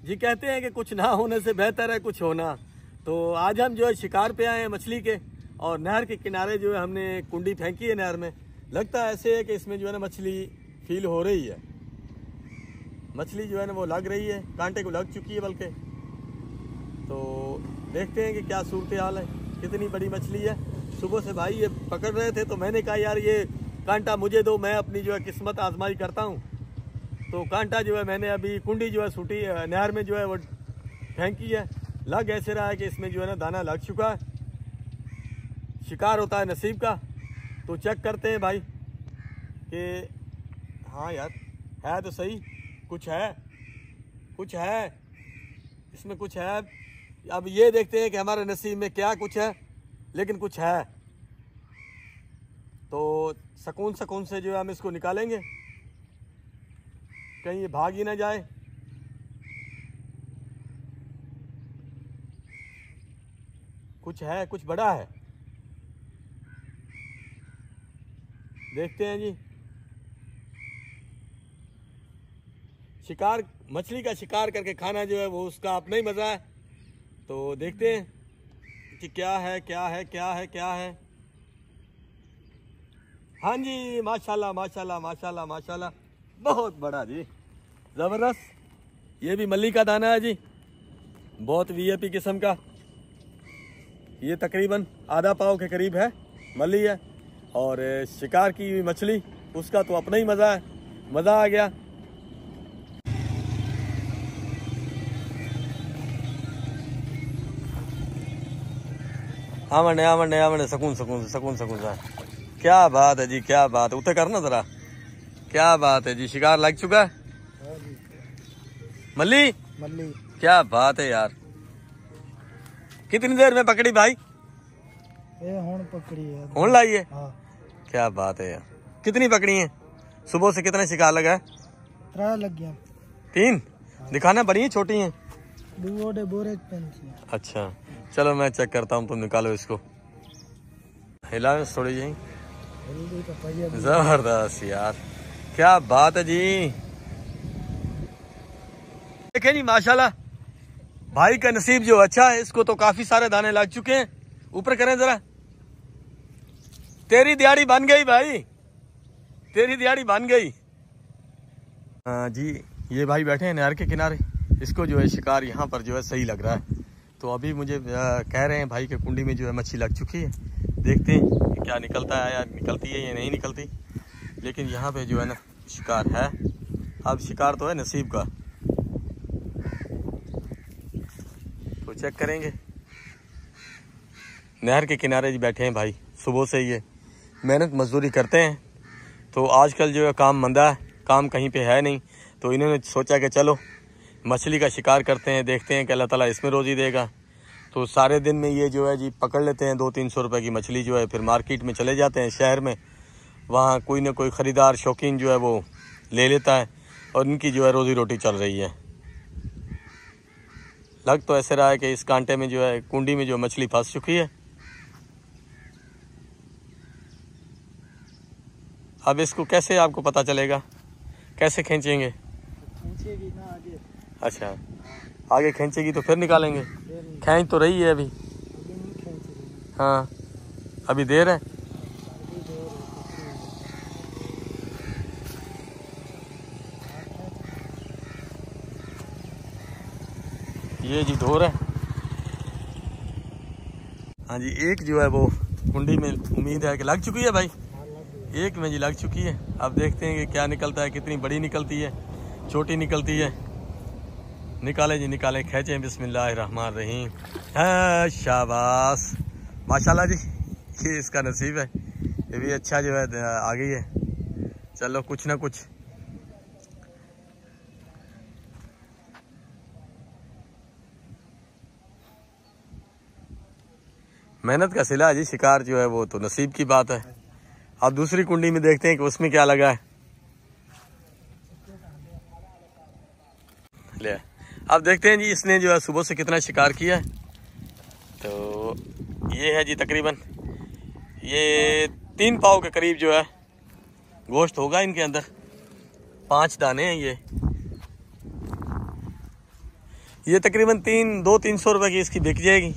जी कहते हैं कि कुछ ना होने से बेहतर है कुछ होना। तो आज हम जो है शिकार पे आए हैं मछली के, और नहर के किनारे जो है हमने कुंडी फेंकी है नहर में। लगता है ऐसे है कि इसमें जो है ना मछली फील हो रही है, मछली जो है ना वो लग रही है, कांटे को लग चुकी है बल्कि। तो देखते हैं कि क्या सूरत हाल है, कितनी बड़ी मछली है। सुबह से भाई ये पकड़ रहे थे तो मैंने कहा यार ये कांटा मुझे दो, मैं अपनी जो है किस्मत आजमाई करता हूँ। तो कांटा जो है मैंने अभी कुंडी जो है सूटी नहर में जो है वो फेंकी है। लग ऐसे रहा है कि इसमें जो है ना दाना लग चुका है। शिकार होता है नसीब का। तो चेक करते हैं भाई कि हाँ यार है तो सही, कुछ है, कुछ है इसमें, कुछ है। अब ये देखते हैं कि हमारे नसीब में क्या कुछ है, लेकिन कुछ है। तो सुकून सुकून से जो है हम इसको निकालेंगे, कहीं ये भाग ही ना जाए। कुछ है, कुछ बड़ा है, देखते हैं जी। शिकार, मछली का शिकार करके खाना जो है वो उसका अपना ही मजा है। तो देखते हैं कि क्या है क्या है क्या है क्या है। हाँ जी, माशाल्लाह माशाल्लाह माशाल्लाह माशाल्लाह, बहुत बड़ा जी, जबरदस्त। ये भी मल्ली का दाना है जी, बहुत वीआईपी किस्म का। ये तकरीबन आधा पाव के करीब है, मल्ली है। और शिकार की हुई मछली, उसका तो अपना ही मज़ा है, मज़ा आ गया। आवने आवने आवने, सुकून सुकून सुकून सुकून सा। क्या बात है जी, क्या बात है। उतर करना जरा, क्या बात है जी। शिकार लग चुका है मल्ली, मल्ली। क्या बात है यार। कितनी देर में पकड़ी भाई? ये हुन पकड़ी है, हुन लाई है। हाँ। क्या बात है यार। कितनी पकड़ी है? सुबह से कितना शिकार लगा है? 3 लग गया। 3? दिखाना, बड़ी है छोटी है? अच्छा चलो मैं चेक करता हूँ, तुम निकालो इसको। हिला थोड़ी जी, जबरदस्त यार, क्या बात है जी। देखें जी माशाल्लाह, भाई का नसीब जो अच्छा है, इसको तो काफी सारे दाने लग चुके हैं। ऊपर करें जरा, तेरी दिहाड़ी बन गई भाई, तेरी दिहाड़ी बन गई। जी ये भाई बैठे हैं नहर के किनारे, इसको जो है शिकार यहाँ पर जो है सही लग रहा है। तो अभी मुझे कह रहे हैं भाई के कुंडी में जो है मच्छी लग चुकी है। देखते हैं कि क्या निकलता है, या निकलती है या नहीं निकलती। लेकिन यहाँ पे जो है ना शिकार है। अब शिकार तो है नसीब का, तो चेक करेंगे। नहर के किनारे जी बैठे हैं भाई, सुबह से ये मेहनत मजदूरी करते हैं। तो आजकल जो है काम मंदा है, काम कहीं पे है नहीं। तो इन्होंने सोचा कि चलो मछली का शिकार करते हैं, देखते हैं कि अल्लाह ताला इसमें रोज़ी देगा। तो सारे दिन में ये जो है जी पकड़ लेते हैं 200-300 रुपए की मछली जो है, फिर मार्केट में चले जाते हैं शहर में। वहाँ कोई ना कोई ख़रीदार शौकीन जो है वो ले लेता है, और इनकी जो है रोज़ी रोटी चल रही है। लग तो ऐसे रहा है कि इस कांटे में जो है, कुंडी में जो मछली फंस चुकी है। अब इसको कैसे आपको पता चलेगा, कैसे खींचेंगे? खींचेगी ना आगे। अच्छा, आगे खींचेगी तो फिर निकालेंगे। खींच तो रही है अभी। हाँ अभी देर है। ये जी धोर है। हाँ जी, एक जो है वो कुंडी में उम्मीद है कि लग चुकी है भाई, एक में जी लग चुकी है। अब देखते हैं कि क्या निकलता है, कितनी बड़ी निकलती है, छोटी निकलती है। निकालें जी निकालें, खींचें, बिस्मिल्लाहिर्रहमानिर्रहीम। हाँ शाबाश, माशाल्लाह जी, ये इसका नसीब है। ये भी अच्छा जो है आ गई है। चलो कुछ ना कुछ। मेहनत का सिला जी, शिकार जो है वो तो नसीब की बात है। अब दूसरी कुंडी में देखते हैं कि उसमें क्या लगा है। ले अब देखते हैं जी इसने जो है सुबह से कितना शिकार किया है। तो ये है जी तकरीबन ये 3 पाव के करीब जो है गोश्त होगा इनके अंदर। 5 दाने हैं ये। ये तकरीबन 200-300 रुपए की इसकी बिक जाएगी।